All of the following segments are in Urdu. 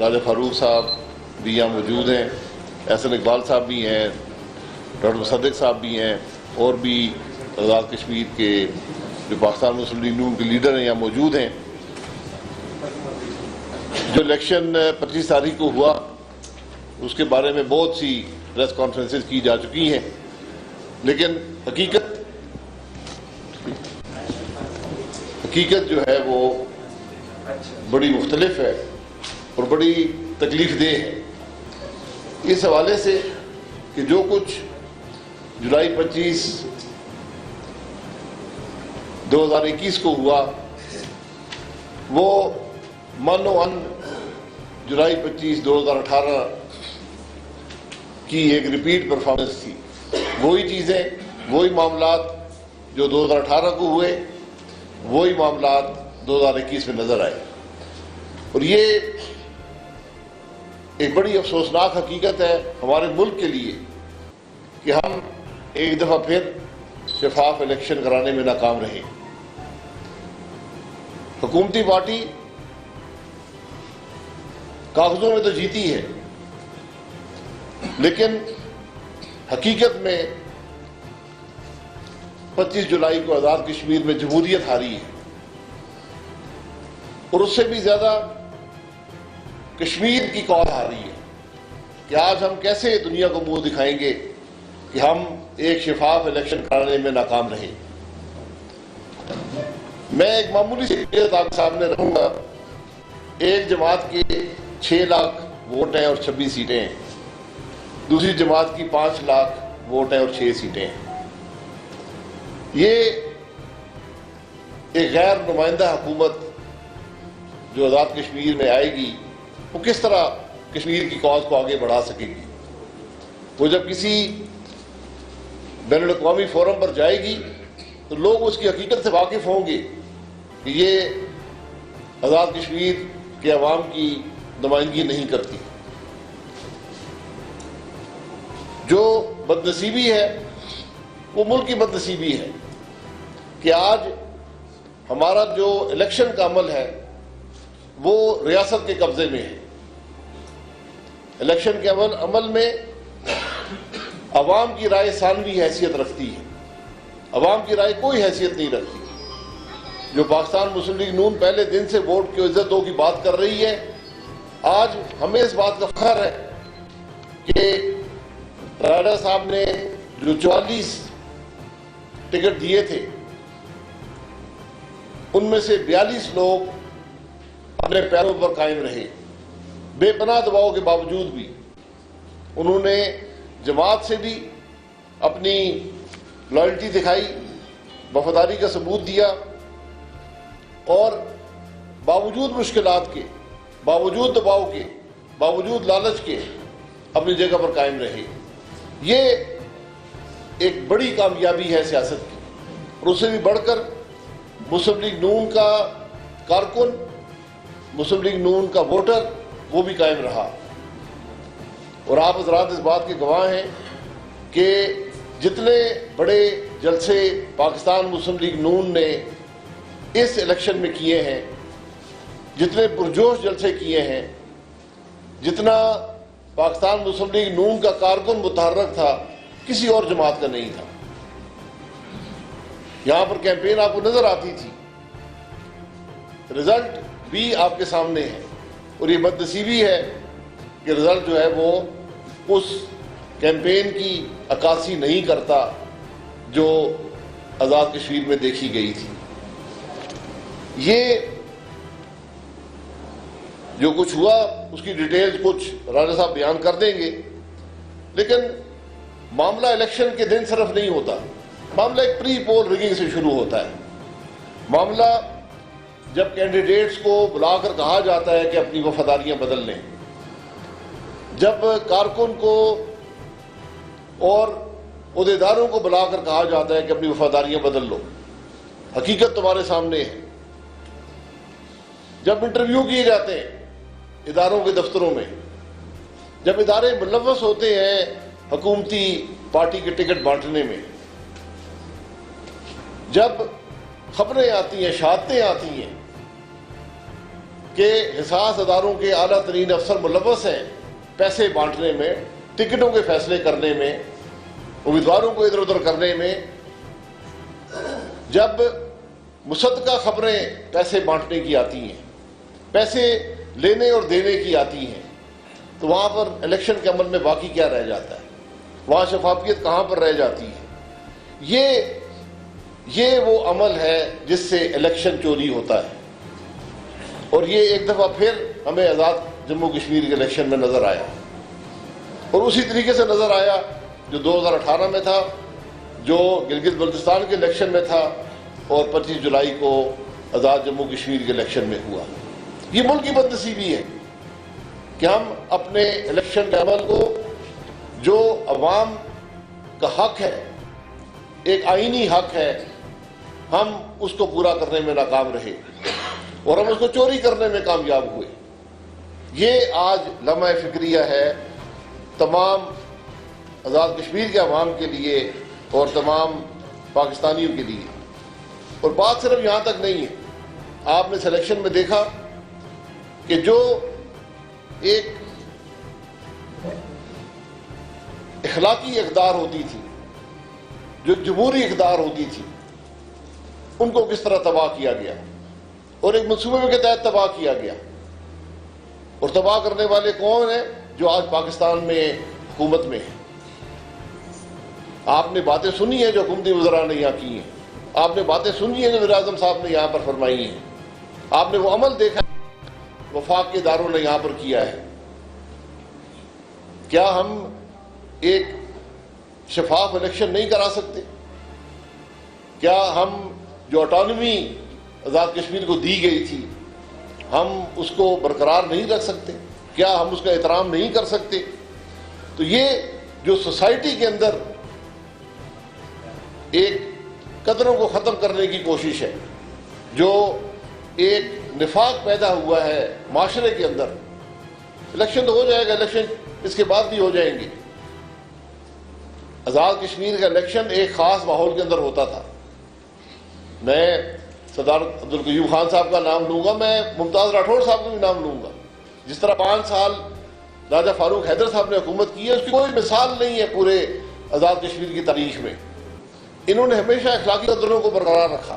راجہ فاروق صاحب بھی یہاں موجود ہیں، احسن اقبال صاحب بھی ہیں، ڈاکٹر مصدق صاحب بھی ہیں، اور بھی آزاد کشمیر کے جو پاکستان مسلم لیگ نون کے لیڈر ہیں یہاں موجود ہیں۔ جو الیکشن 25 تاریخ کو ہوا اس کے بارے میں بہت سی پریس کانفرنسز کی جا چکی ہیں، لیکن حقیقت جو ہے وہ بڑی مختلف ہے اور بڑی تکلیف دہ ہے، اس حوالے سے کہ جو کچھ جولائی 25 2021 کو ہوا وہ مانو ان جولائی 25 2018 کی ایک ریپیٹ پرفارمنس تھی۔ وہی چیزیں، وہی معاملات جو 2018 کو ہوئے، وہی معاملات 2021 میں نظر آئے، اور یہ ایک بڑی افسوسناک حقیقت ہے ہمارے ملک کے لیے کہ ہم ایک دفعہ پھر شفاف الیکشن کرانے میں ناکام رہے۔ حکومتی پارٹی کاغذوں میں تو جیتی ہے، لیکن حقیقت میں 25 جولائی کو آزاد کشمیر میں جمہوریت ہاری ہے، اور اس سے بھی زیادہ کشمیر کی قوم ہاری ہے کہ آج ہم کیسے دنیا کو منہ دکھائیں گے کہ ہم ایک شفاف الیکشن کرانے میں ناکام رہے۔ میں ایک معمولی سی بات آپ کے سامنے رکھوں گا۔ ایک جماعت کے 6 لاکھ ووٹ ہیں اور 26 سیٹیں ہیں، دوسری جماعت کی 5 لاکھ ووٹ ہیں اور 6 سیٹیں ہیں۔ یہ ایک غیر نمائندہ حکومت جو آزاد کشمیر میں آئے گی وہ کس طرح کشمیر کی کاز کو آگے بڑھا سکے گی؟ وہ جب کسی بین الاقوامی فورم پر جائے گی تو لوگ اس کی حقیقت سے واقف ہوں گے کہ یہ آزاد کشمیر کے عوام کی نمائندگی نہیں کرتی۔ جو بدنصیبی ہے وہ ملک کی بدنصیبی ہے کہ آج ہمارا جو الیکشن کا عمل ہے وہ ریاست کے قبضے میں ہے۔ الیکشن کے عمل میں عوام کی رائے ثانوی حیثیت رکھتی ہے، عوام کی رائے کوئی حیثیت نہیں رکھتی۔ جو پاکستان مسلم لیگ نون پہلے دن سے ووٹ کی عزتوں کی بات کر رہی ہے، آج ہمیں اس بات کا فخر ہے کہ راجہ صاحب نے جو 44 ٹکٹ دیے تھے ان میں سے 42 لوگ اپنے پیروں پر قائم رہے، بے پناہ دباؤ کے باوجود بھی انہوں نے جماعت سے بھی اپنی لائلٹی دکھائی، وفاداری کا ثبوت دیا، اور باوجود مشکلات کے، باوجود دباؤ کے، باوجود لالچ کے اپنی جگہ پر قائم رہے۔ یہ ایک بڑی کامیابی ہے سیاست کی، اور اس سے بھی بڑھ کر مسلم لیگ نون کا کارکن، مسلم لیگ نون کا ووٹر وہ بھی قائم رہا۔ اور آپ حضرات اس بات کے گواہ ہیں کہ جتنے بڑے جلسے پاکستان مسلم لیگ نون نے اس الیکشن میں کیے ہیں، جتنے پرجوش جلسے کیے ہیں، جتنا پاکستان مسلم لیگ نون کا کارکن متحرک تھا، کسی اور جماعت کا نہیں تھا۔ یہاں پر کیمپین آپ کو نظر آتی تھی، رزلٹ بھی آپ کے سامنے ہے، اور یہ بدنصیبی ہے کہ رزلٹ جو ہے وہ اس کیمپین کی عکاسی نہیں کرتا جو آزاد کشمیر میں دیکھی گئی تھی۔ یہ جو کچھ ہوا اس کی ڈیٹیلز کچھ راجہ صاحب بیان کر دیں گے، لیکن معاملہ الیکشن کے دن صرف نہیں ہوتا، معاملہ ایک پری پول ریگنگ سے شروع ہوتا ہے۔ معاملہ جب کینڈیڈیٹس کو بلا کر کہا جاتا ہے کہ اپنی وفاداریاں بدل لیں، جب کارکن کو اور عہدیداروں کو بلا کر کہا جاتا ہے کہ اپنی وفاداریاں بدل لو، حقیقت تمہارے سامنے ہے، جب انٹرویو کیے جاتے ہیں اداروں کے دفتروں میں، جب ادارے ملوث ہوتے ہیں حکومتی پارٹی کے ٹکٹ بانٹنے میں، جب خبریں آتی ہیں، شہادتیں آتی ہیں کہ حساس اداروں کے اعلیٰ ترین افسر ملوث ہیں پیسے بانٹنے میں، ٹکٹوں کے فیصلے کرنے میں، امیدواروں کو ادھر ادھر کرنے میں۔ جب مصدقہ خبریں پیسے بانٹنے کی آتی ہیں، پیسے لینے اور دینے کی آتی ہیں، تو وہاں پر الیکشن کے عمل میں باقی کیا رہ جاتا ہے؟ وہاں شفافیت کہاں پر رہ جاتی ہے؟ یہ وہ عمل ہے جس سے الیکشن چوری ہوتا ہے، اور یہ ایک دفعہ پھر ہمیں آزاد جموں کشمیر کے الیکشن میں نظر آیا، اور اسی طریقے سے نظر آیا جو 2018 میں تھا، جو گلگت بلتستان کے الیکشن میں تھا، اور 25 جولائی کو آزاد جموں کشمیر کے الیکشن میں ہوا۔ یہ ملک کی بدنصیبی ہے کہ ہم اپنے الیکشن کے عمل کو، جو عوام کا حق ہے، ایک آئینی حق ہے، ہم اس کو پورا کرنے میں ناکام رہے اور ہم اس کو چوری کرنے میں کامیاب ہوئے۔ یہ آج لمحہ فکریہ ہے تمام آزاد کشمیر کے عوام کے لیے اور تمام پاکستانیوں کے لیے۔ اور بات صرف یہاں تک نہیں ہے، آپ نے سلیکشن میں دیکھا کہ جو ایک اخلاقی اقدار ہوتی تھی، جو جمہوری اقدار ہوتی تھی، ان کو کس طرح تباہ کیا گیا اور ایک منصوبے کے تحت تباہ کیا گیا۔ اور تباہ کرنے والے کون ہیں؟ جو آج پاکستان میں حکومت میں ہیں۔ آپ نے باتیں سنی ہیں جو حکومتی وزراء نے یہاں کی ہیں، آپ نے باتیں سنی ہیں جو وزیر اعظم صاحب نے یہاں پر فرمائی ہیں، آپ نے وہ عمل دیکھا وفاق کے اداروں نے یہاں پر کیا ہے۔ کیا ہم ایک شفاف الیکشن نہیں کرا سکتے؟ کیا ہم جو آٹونومی آزاد کشمیر کو دی گئی تھی، ہم اس کو برقرار نہیں رکھ سکتے؟ کیا ہم اس کا احترام نہیں کر سکتے؟ تو یہ جو سوسائٹی کے اندر ایک قدروں کو ختم کرنے کی کوشش ہے، جو ایک نفاق پیدا ہوا ہے معاشرے کے اندر۔ الیکشن تو ہو جائے گا، الیکشن اس کے بعد بھی ہو جائیں گے۔ آزاد کشمیر کا الیکشن ایک خاص ماحول کے اندر ہوتا تھا۔ میں سردار عبدالقیوم خان صاحب کا نام لوں گا، میں ممتاز راٹھوڑ صاحب کا بھی نام لوں گا۔ جس طرح 5 سال راجہ فاروق حیدر صاحب نے حکومت کی ہے، اس کی کوئی مثال نہیں ہے پورے آزاد کشمیر کی تاریخ میں۔ انہوں نے ہمیشہ اخلاقی قدروں کو برقرار رکھا۔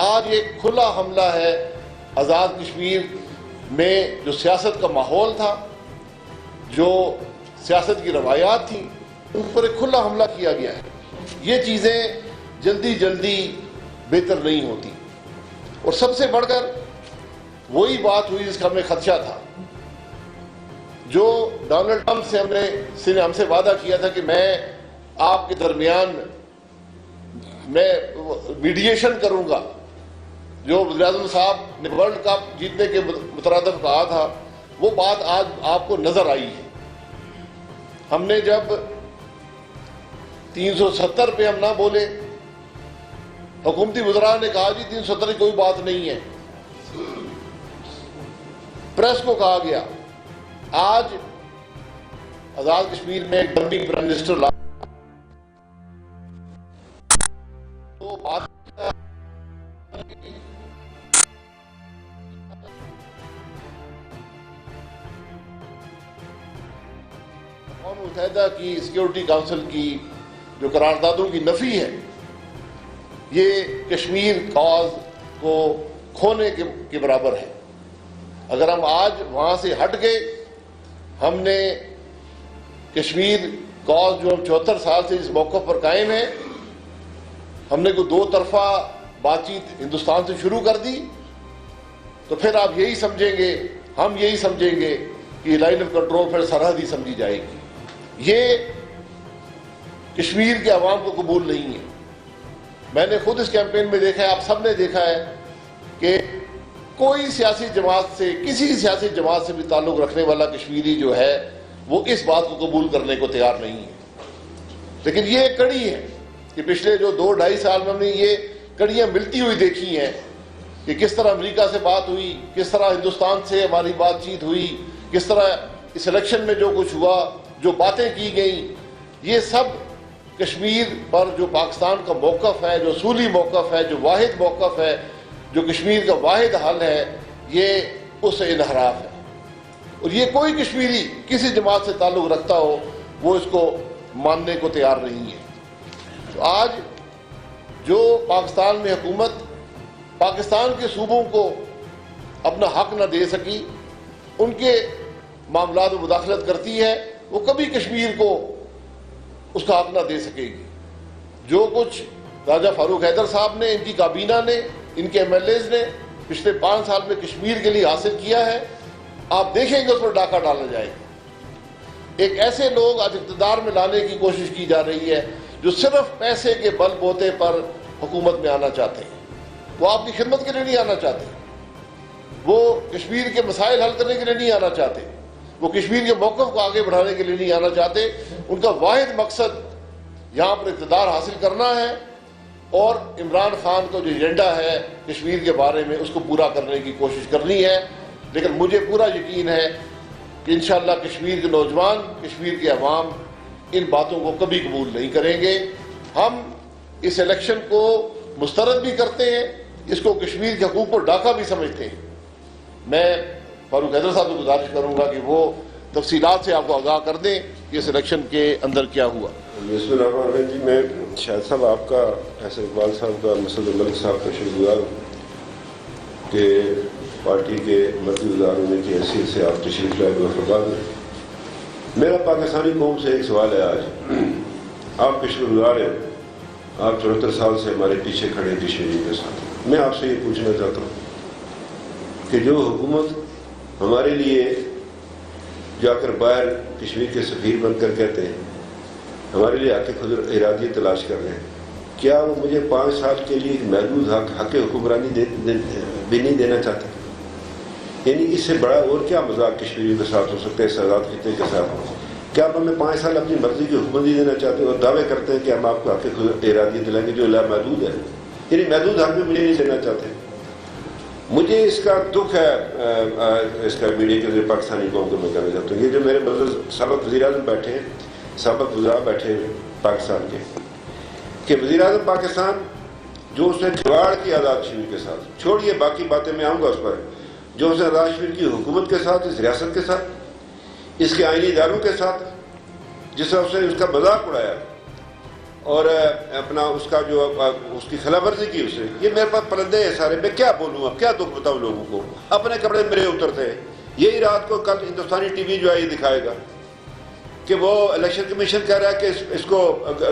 آج ایک کھلا حملہ ہے آزاد کشمیر میں، جو سیاست کا ماحول تھا، جو سیاست کی روایات تھیں، ان پر ایک کھلا حملہ کیا گیا ہے۔ یہ چیزیں جلدی جلدی بہتر نہیں ہوتی، اور سب سے بڑھ کر وہی بات ہوئی جس کا ہمیں خدشہ تھا، جو ڈونلڈ ٹرمپ سے ہم سے وعدہ کیا تھا کہ میں آپ کے درمیان میں میڈیشن کروں گا۔ جو وزیر اعظم صاحب نے ورلڈ کپ جیتنے کے مترادف کہا تھا، وہ بات آج آپ کو نظر آئی ہے۔ ہم نے جب 370 پہ ہم نہ بولے، حکومتی وزراء نے کہا جی 370 کی کوئی بات نہیں ہے، پریس کو کہا گیا۔ آج آزاد کشمیر میں ایک ڈمپنگ پرائم منسٹر لا تو بات اقوام متحدہ کی سیکیورٹی کونسل کی جو قراردادوں کی نفی ہے، یہ کشمیر کاز کو کھونے کے برابر ہے۔ اگر ہم آج وہاں سے ہٹ گئے، ہم نے کشمیر کاز جو ہم 74 سال سے اس موقف پر قائم ہے، ہم نے کوئی 2 طرفہ بات چیت ہندوستان سے شروع کر دی، تو پھر آپ یہی سمجھیں گے، ہم یہی سمجھیں گے کہ لائن آف کنٹرول پھر سرحد ہی سمجھی جائے گی۔ یہ کشمیر کے عوام کو قبول نہیں ہے۔ میں نے خود اس کیمپین میں دیکھا ہے، آپ سب نے دیکھا ہے کہ کوئی سیاسی جماعت سے، کسی سیاسی جماعت سے بھی تعلق رکھنے والا کشمیری جو ہے، وہ اس بات کو قبول کرنے کو تیار نہیں ہے۔ لیکن یہ ایک کڑی ہے کہ پچھلے جو 2-2.5 سال میں ہم نے یہ کڑیاں ملتی ہوئی دیکھی ہیں کہ کس طرح امریکہ سے بات ہوئی، کس طرح ہندوستان سے ہماری بات چیت ہوئی، کس طرح اس الیکشن میں جو کچھ ہوا، جو باتیں کی گئیں، یہ سب کشمیر پر جو پاکستان کا موقف ہے، جو اصولی موقف ہے، جو واحد موقف ہے، جو کشمیر کا واحد حل ہے، یہ اس سے انحراف ہے، اور یہ کوئی کشمیری کسی جماعت سے تعلق رکھتا ہو وہ اس کو ماننے کو تیار نہیں ہے۔ تو آج جو پاکستان میں حکومت پاکستان کے صوبوں کو اپنا حق نہ دے سکی، ان کے معاملات میں مداخلت کرتی ہے، وہ کبھی کشمیر کو اس کا حق نہ دے سکے گی۔ جو کچھ راجہ فاروق حیدر صاحب نے، ان کی کابینہ نے، ان کے ایم ایل ایز نے پچھلے 5 سال میں کشمیر کے لیے حاصل کیا ہے، آپ دیکھیں گے اس پر ڈاکہ ڈالا جائے گا۔ ایک ایسے لوگ آج اقتدار میں لانے کی کوشش کی جا رہی ہے جو صرف پیسے کے بل بوتے پر حکومت میں آنا چاہتے ہیں، وہ آپ کی خدمت کے لیے نہیں آنا چاہتے، وہ کشمیر کے مسائل حل کرنے کے لیے نہیں آنا چاہتے، وہ کشمیر کے موقف کو آگے بڑھانے کے لیے نہیں آنا چاہتے۔ ان کا واحد مقصد یہاں پر اقتدار حاصل کرنا ہے اور عمران خان کا جو ایجنڈا ہے کشمیر کے بارے میں اس کو پورا کرنے کی کوشش کرنی ہے۔ لیکن مجھے پورا یقین ہے کہ انشاءاللہ کشمیر کے نوجوان، کشمیر کے عوام ان باتوں کو کبھی قبول نہیں کریں گے۔ ہم اس الیکشن کو مسترد بھی کرتے ہیں، اس کو کشمیر کے حقوق پر ڈاکہ بھی سمجھتے ہیں۔ میں فاروق حیدر صاحب کو گزارش کروں گا کہ وہ تفصیلات سے آپ کو آگاہ کر دیں کہ اس الیکشن کے اندر کیا ہوا۔ بسم اللہ الرحمن الرحیم۔ جی میں شاہد صاحب آپ کا، احسن اقبال صاحب کا، مسعود ملک صاحب کا شکر گزار ہوں کہ پارٹی کے مرکزی وزراء ہونے کی حیثیت سے آپ تشریف لائے وفادار ہیں۔ میرا پاکستانی قوم سے ایک سوال ہے، آج آپ کے شکر گزار ہیں، آپ 74 سال سے ہمارے پیچھے کھڑے ہیں کشمیریوں کے ساتھ۔ میں آپ سے یہ پوچھنا چاہتا ہوں کہ جو حکومت ہمارے لیے جا کر باہر کشمیر کے سفیر بن کر کہتے ہیں ہمارے لیے حق خود ارادی تلاش کر رہے ہیں، کیا وہ مجھے 5 سال کے لیے ایک محدود حق حکمرانی بھی نہیں دینا چاہتے؟ یعنی اس سے بڑا اور کیا مذاق کشمیریوں کے ساتھ ہو سکتا ہے، اس آزاد خطے کے ساتھ؟ کیا آپ ہمیں 5 سال اپنی مرضی کی حکومت نہیں دینا چاہتے اور دعوے کرتے ہیں کہ ہم آپ کو حق خود ارادی دلائیں گے جو لامحدود ہے؟ یعنی محدود حق بھی مجھے نہیں دینا چاہتے۔ مجھے اس کا دکھ ہے، اس کا میڈیا کے ذریعے پاکستانی قوم کو میں کہنا چاہتا ہوں، یہ جو میرے بزرگ سابق وزیر اعظم بیٹھے ہیں، سابق وزراء بیٹھے ہیں پاکستان کے، کہ وزیر اعظم پاکستان جو اس نے کھلواڑ کی آزاد کشمیر کے ساتھ، چھوڑیے باقی باتیں میں آؤں گا اس پر، جو اس نے آزاد کشمیر کی حکومت کے ساتھ، اس ریاست کے ساتھ، اس کے آئینی اداروں کے ساتھ، جس طرح اس نے اس کا مذاق اڑایا اور اپنا اس کا جو اس کی خلاف ورزی کی اس نے، یہ میرے پاس پرندے ہیں سارے، میں کیا بولوں اب، کیا دکھ بتاؤں لوگوں کو، اپنے کپڑے میرے اترتے ہیں۔ یہی رات کو کل ہندوستانی ٹی وی جو ہے یہ دکھائے گا کہ وہ الیکشن کمیشن کہہ رہا ہے کہ اس کو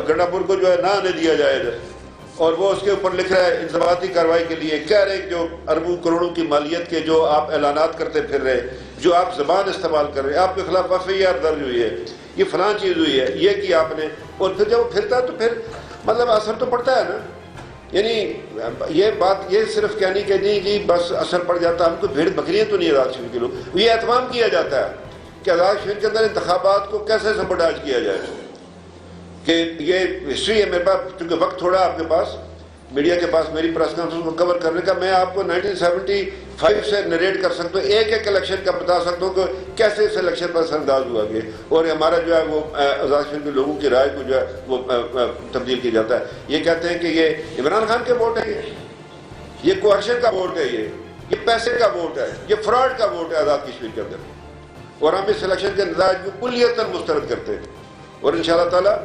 گنڈا پور کو جو ہے نہ آنے دیا جائے ادھر، اور وہ اس کے اوپر لکھ رہا ہے انضباطی کارروائی کے لیے، کہہ رہے ہیں جو اربوں کروڑوں کی مالیت کے جو آپ اعلانات کرتے پھر رہے، جو آپ زبان استعمال کر رہے ہیں، آپ کے خلاف FIR درج ہوئی ہے، یہ فلاں چیز ہوئی ہے، یہ کیا آپ نے، اور پھر جب وہ پھرتا ہے تو پھر مطلب اثر تو پڑتا ہے نا۔ یعنی یہ بات یہ صرف کہنی کہ نہیں جی بس اثر پڑ جاتا، ہم کو بھیڑ بکریاں تو نہیں آزاد کشمیر کے لوگ، یہ اہتمام کیا جاتا ہے کہ آزاد کشمیر کے اندر انتخابات کو کیسے سبوٹاج کیا جائے، کہ یہ ہسٹری ہے میرے پاس، کیونکہ وقت تھوڑا آپ کے پاس، میڈیا کے پاس میری پریس کانفرنس کو کور کرنے کا، میں آپ کو 1975 سے نریٹ کر سکتا ہوں، ایک الیکشن کا بتا سکتا ہوں کہ کیسے اس الیکشن پر اثر انداز ہوا گیا، اور ہمارا جو ہے وہ آزاد کشمیر کے لوگوں کی رائے کو جو ہے وہ تبدیل کیا جاتا ہے۔ یہ کہتے ہیں کہ یہ عمران خان کے ووٹ ہے، یہ کوہرشن کا ووٹ ہے، یہ پیسے کا ووٹ ہے، یہ فراڈ کا ووٹ ہے آزاد کشمیر کے اندر، اور ہم اس الیکشن کے نتائج کو کلیتاً مسترد کرتے ہیں، اور انشاءاللہ تعالیٰ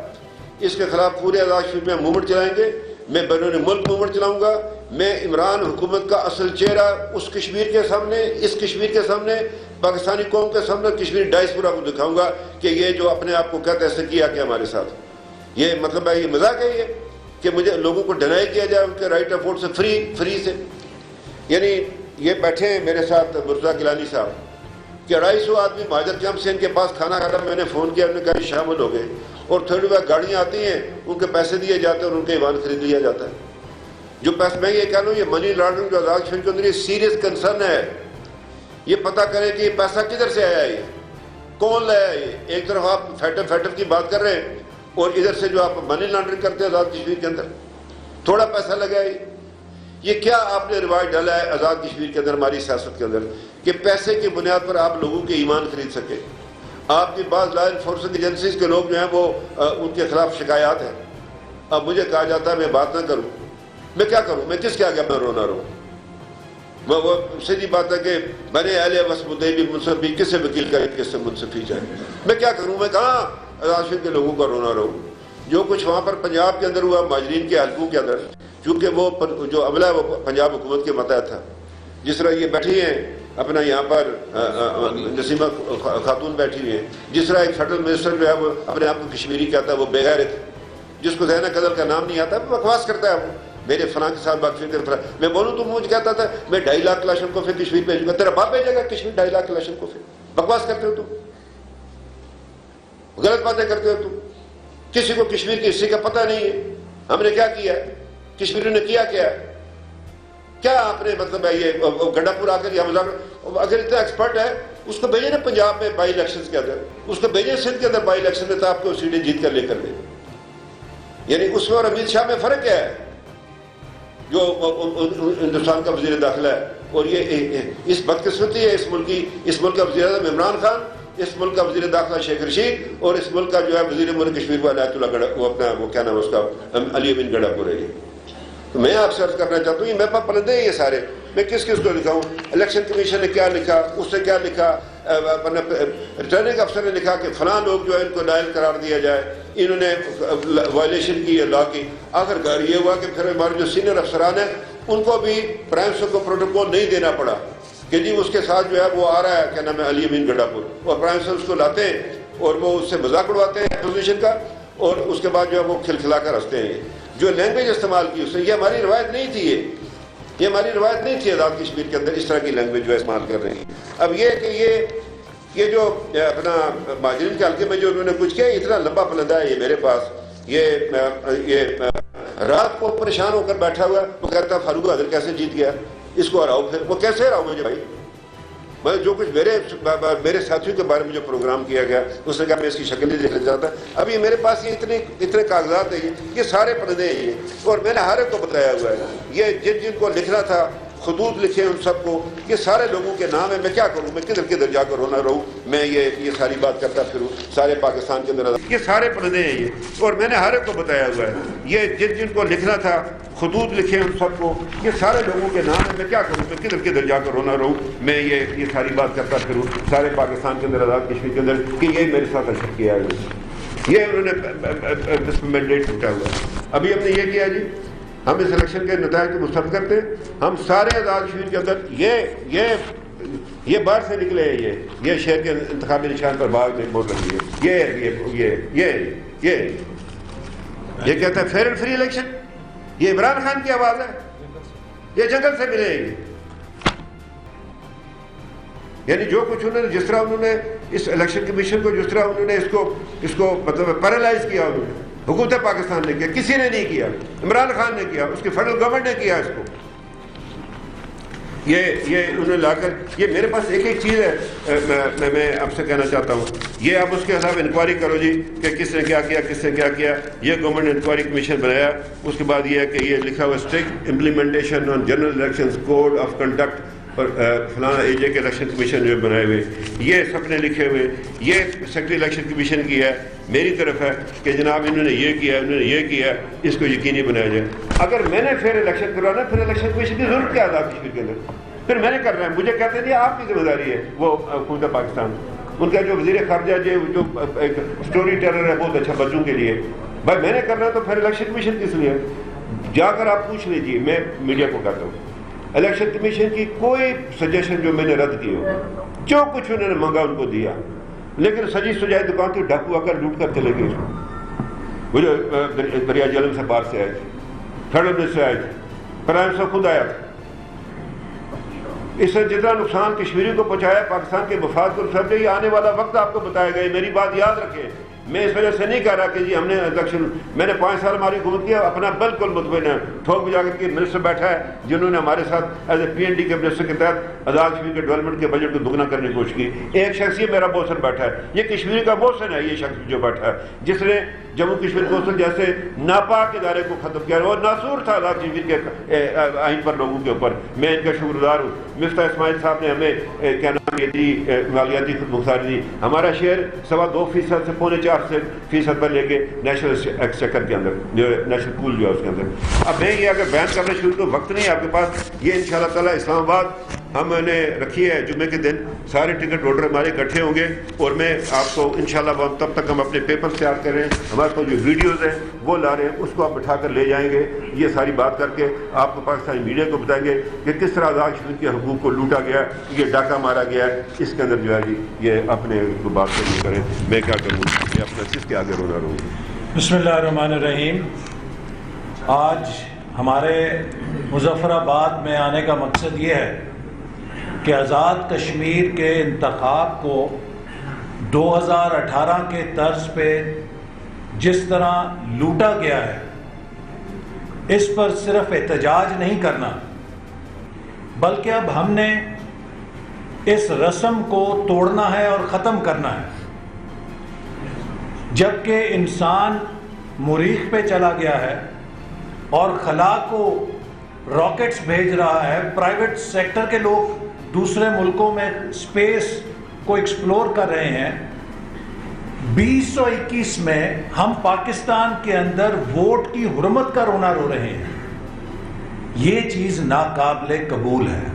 اس کے خلاف پورے آزاد کشمیر میں موومنٹ چلائیں گے۔ میں بیرون ملک موومنٹ چلاؤں گا، میں عمران حکومت کا اصل چہرہ اس کشمیر کے سامنے، اس کشمیر کے سامنے، پاکستانی قوم کے سامنے، کشمیر ڈائسپورا کو دکھاؤں گا کہ یہ جو اپنے آپ کو کہتے ہیں کیا کہ ہمارے ساتھ، یہ مطلب ہے، یہ مذاق ہے یہ کہ مجھے لوگوں کو ڈینائی کیا جائے ان کے رائٹ آف ووٹ سے فری سے۔ یعنی یہ بیٹھے ہیں میرے ساتھ مرتضیٰ گیلانی صاحب کہ 250 آدمی مہاجر کیمپ سے ان کے پاس کھانا کھا رہا، میں نے فون کیا، انہوں نے کہا شامل ہو گئے، اور تھوڑی بار گاڑیاں آتی ہیں، ان کے پیسے دیے جاتے ہیں اور ان کے ایوان خرید لیا جاتا ہے۔ جو پیسے میں یہ کہہ لوں، یہ منی لانڈرنگ جو آزاد کشمیر کے اندر یہ سیریس کنسرن ہے، یہ پتہ کریں کہ یہ پیسہ کدھر سے آیا ہے، یہ کون لایا ہے۔ یہ ایک طرف آپ فیٹف کی بات کر رہے ہیں اور ادھر سے جو آپ منی لانڈرنگ کرتے ہیں آزاد کشمیر کے اندر، تھوڑا پیسہ لگا ہے۔ یہ کیا آپ نے رواج ڈالا ہے آزاد کشمیر کے اندر، ہماری سیاست کے اندر، کہ پیسے کی بنیاد پر آپ لوگوں کے ایمان خرید سکے۔ آپ کی بعض لا انفورسنگ ایجنسیز کے لوگ جو ہیں وہ ان کے خلاف شکایات ہیں، اب مجھے کہا جاتا ہے میں بات نہ کروں، میں کیا کروں، میں کس کے آگے میں رونا رہوں؟ وہ سیدھی بات ہے کہ بنے اہل وس مدعی بھی منصفی کس سے وکیل کرے کس سے منصفی جائے. میں کیا کروں؟ میں کہاں آزاد کشمیر کے لوگوں کا رونا رہوں؟ جو کچھ وہاں پر پنجاب کے اندر ہوا مہاجرین کے حلقوں کے اندر، چونکہ وہ جو عملہ ہے وہ پنجاب حکومت کے ماتحت تھا. جس طرح یہ بیٹھی ہیں اپنا یہاں پر نسیمہ خاتون بیٹھی ہوئی ہیں، جس طرح ایک فیڈرل منسٹر جو ہے وہ اپنے آپ کو کشمیری کہتا ہے، وہ بے غیرت، جس کو ذہن قدر کا نام نہیں آتا، وہ بکواس کرتا ہے. وہ میرے فلاں کے ساتھ بات کرتے ہیں، میں بولوں تو مجھے کہتا تھا میں 2.5 لاکھ کلاشن کو پھر کشمیر بھیجوں گا. تیرا باپ بھیجے گا کشمیر 2.5 لاکھ کلاشن کو؟ پھر بکواس کرتے ہو تم، غلط باتیں کرتے ہو تم. کسی کو کشمیر کی حصے کا پتہ نہیں ہے. ہم نے کیا کیا ہے؟ کشمیریوں نے کیا ہے؟ کیا آپ نے مطلب ہے یہ گنڈا پور آ کر اگر اتنا ایکسپرٹ ہے اس کو بھیجے نا پنجاب میں بائی الیکشنز کے اندر، اس کو بھیجے سندھ کے اندر بائی الیکشن میں، تو آپ کو سیٹیں جیت کر لے کر دیں. یعنی اس میں اور امت شاہ میں فرق کیا ہے؟ جو ہندوستان کا وزیر داخلہ ہے اور یہ اس بدقسمتی ہے اس ملک کا وزیر اعظم عمران خان، اس ملک کا وزیر داخلہ شیخ رشید، اور اس ملک کا جو ہے وزیر امور کشمیر ولایت اللہ گڑھ، وہ اپنا وہ کیا نام ہے اس کا، علی امین گڑھا پور ہے. تو میں آپ سے عرض کرنا چاہتا ہوں یہ میرے پاس پرندے ہیں یہ سارے، میں کس کو لکھاؤں؟ الیکشن کمیشن نے کیا لکھا، اس نے کیا لکھا، ریٹرننگ افسر نے لکھا کہ فلاں لوگ جو ہے ان کو نائل قرار دیا جائے، انہوں نے وائلیشن کی ہے لا کی. آخر کار یہ ہوا کہ پھر ہمارے جو سینئر افسران ہیں ان کو بھی پرائم منسٹر کو پروٹوکول نہیں دینا پڑا کہ جی اس کے ساتھ جو ہے وہ آ رہا ہے کیا نام ہے علی امین گڑھا پور، اور پرائم منسٹر اس کو لاتے ہیں اور وہ اس سے مذاق اڑواتے ہیں اپوزیشن کا، اور اس کے بعد جو ہے وہ کھلکھلا کر ہنستے ہیں. جو لینگویج استعمال کی اس نے، یہ ہماری روایت نہیں تھی، یہ ہماری روایت نہیں تھی آزاد کشمیر کے اندر اس طرح کی لینگویج جو ہے استعمال کر رہے ہیں. اب یہ کہ یہ جو اپنا مہاجرین کے حلقے میں جو انہوں نے کچھ کیا، اتنا لمبا پلندہ ہے یہ میرے پاس. یہ رات کو پریشان ہو کر بیٹھا ہوا، وہ کہتا ہے فاروق حیدر کیسے جیت گیا، اس کو ہراؤ. پھر وہ کیسے ہراؤ مجھے بھائی؟ میں جو کچھ میرے ساتھیوں کے بارے میں جو پروگرام کیا گیا اس نے کہا میں اس کی شکل نہیں دیکھنا چاہتا. اب یہ میرے پاس یہ اتنے کاغذات ہیں، یہ سارے پردے ہیں یہ، اور میں نے ہر ایک کو بتایا ہوا ہے. یہ جن کو لکھنا تھا خطوط لکھے ان سب کو، یہ سارے لوگوں کے نام ہیں. میں کیا کروں؟ میں کدھر جا کر رونا رہوں؟ میں یہ ساری بات کرتا پھروں سارے پاکستان کے اندر. یہ سارے پردے ہیں یہ، اور میں نے ہر ایک کو بتایا ہوا ہے. یہ جن کو لکھنا تھا خطوط لکھے ان سب کو، یہ سارے لوگوں کے نام ہیں. میں کیا کروں؟ میں کدھر جا کر رونا رہوں؟ میں یہ ساری بات کرتا پھروں سارے پاکستان کے اندر، آزاد کشمیر کے اندر، کہ یہ میرے ساتھ اشر کیا ہے. یہ انہوں نے اس میں مینڈیٹ ٹوٹا ہوا ہے. ابھی ہم نے یہ کیا جی، ہم اس الیکشن کے نتائج کو مسترد کرتے ہیں. ہم سارے آزاد کشمیر کے اندر یہ باہر سے نکلے ہیں، یہ شہر کے انتخابی نشان پر باغ میں ووٹ لگی ہے. یہ کہتا ہے فیئر اینڈ فری الیکشن. یہ عمران خان کی آواز ہے، یہ جنگل سے ملے گی. یعنی جو کچھ انہوں نے، جس طرح انہوں نے اس الیکشن کمیشن کو، جس طرح انہوں نے اس کو مطلب پیرالائز کیا، انہوں نے حکومت پاکستان نے کیا، کسی نے نہیں کیا. عمران خان نے کیا، اس کی فیڈرل گورنمنٹ نے کیا اس کو. یہ انہوں نے لا کر، یہ میرے پاس ایک چیز ہے میں آپ سے کہنا چاہتا ہوں. یہ آپ اس کے خلاف انکوائری کرو جی کہ کس نے کیا کیا، کس نے کیا کیا. یہ گورنمنٹ نے انکوائری کمیشن بنایا. اس کے بعد یہ ہے کہ یہ لکھا ہوا strict implementation on general elections code of conduct, اور فلانا اے جے کے الیکشن کمیشن جو بنائے ہوئے، یہ سب نے لکھے ہوئے. یہ سیکرٹری الیکشن کمیشن کی ہے، میری طرف ہے کہ جناب انہوں نے یہ کیا، انہوں نے یہ کیا، اس کو یقینی بنایا جائے. اگر میں نے پھر الیکشن کروانا، پھر الیکشن کمیشن کی ضرورت کیا آزاد کشمیر کے اندر؟ پھر میں نے کرنا ہے. مجھے کہتے ہیں آپ کی ذمہ داری ہے وہ حکومت پاکستان. ان کا جو وزیر خارجہ جو ایک اسٹوری ٹیلر ہے بہت اچھا بچوں کے لیے، بھائی میں نے کرنا ہے تو پھر الیکشن کمیشن کس لیے؟ جا کر آپ پوچھ لیجیے. میں میڈیا کو کہتا ہوں الیکشن کمیشن کی کوئی سجیشن جو میں نے رد کی ہو، جو کچھ انہوں نے مانگا ان کو دیا، لیکن سجی سجائی دکان تو ڈاکو آ کر لوٹ کر چلے گئے. وہ جو دریا جلم سے باہر سے آئے تھے، فیڈرل منسٹر آئے تھے، پرائم منسٹر خود آیا تھا. اس سے جتنا نقصان کشمیریوں کو پہنچایا، پاکستان کے مفاد کو سب یہ آنے والا وقت آپ کو بتایا گیا. میری بات یاد رکھیں. میں اس وجہ سے نہیں کہہ رہا کہ جی ہم نے الیکشن، میں نے 5 سال ہماری حکومت کیا، اپنا بالکل مطمئن ہے. ٹھوک بجا کر کے منسٹر بیٹھا ہے جنہوں نے ہمارے ساتھ as a P N D کے منسٹر کے تحت آزاد کشمیر کے ڈیولپمنٹ کے بجٹ کو دگنا کرنے کی کوشش کی. ایک شخص یہ میرا محسن بیٹھا ہے، یہ کشمیر کا محسن ہے. یہ شخص جو بیٹھا ہے جس نے جموں کشمیر کونسل جیسے ناپاک ادارے کو ختم کیا، اور ناصور تھا آزاد کشمیر کے آئین پر لوگوں کے اوپر. میں ان کا شکر گزار ہوں. مفتاح اسماعیل صاحب نے ہمیں کیا نام دی مالیاتی خود مختاری دی. ہمارا شیئر 2.25% سے 4.25 50% پر لے کے نیشنل ایکسچیکر کے اندر، جو نیشنل پول جو ہے اس کے اندر. اب میں یہ اگر بیان کرنا شروع تو وقت نہیں ہے آپ کے پاس. یہ انشاءاللہ تعالیٰ اسلام آباد ہم نے رکھی ہے جمعے کے دن، سارے ٹکٹ ہولڈر ہمارے اکٹھے ہوں گے اور میں آپ کو انشاءاللہ تب تک ہم اپنے پیپر تیار کر رہے ہیں، ہمارے پاس جو ویڈیوز ہیں وہ لا رہے ہیں، اس کو آپ بٹھا کر لے جائیں گے. یہ ساری بات کر کے آپ کو پاکستانی میڈیا کو بتائیں گے کہ کس طرح آزاد کشمیر کے حقوق کو لوٹا گیا ہے، یہ ڈاکہ مارا گیا ہے. اس کے اندر جو ہے جی یہ اپنے بات نہیں کریں. میں کیا کروں، میں اپنا چیز کے آگے رونا رہوں. بسم اللہ الرحمن الرحیم. آج ہمارے مظفر آباد میں آنے کا مقصد یہ ہے کہ آزاد کشمیر کے انتخاب کو 2018 کے طرز پہ جس طرح لوٹا گیا ہے اس پر صرف احتجاج نہیں کرنا، بلکہ اب ہم نے اس رسم کو توڑنا ہے اور ختم کرنا ہے. جبکہ انسان مریخ پہ چلا گیا ہے اور خلا کو راکٹس بھیج رہا ہے، پرائیویٹ سیکٹر کے لوگ دوسرے ملکوں میں اسپیس کو ایکسپلور کر رہے ہیں، 2021 میں ہم پاکستان کے اندر ووٹ کی حرمت کا رونا رو رہے ہیں. یہ چیز ناقابل قبول ہے.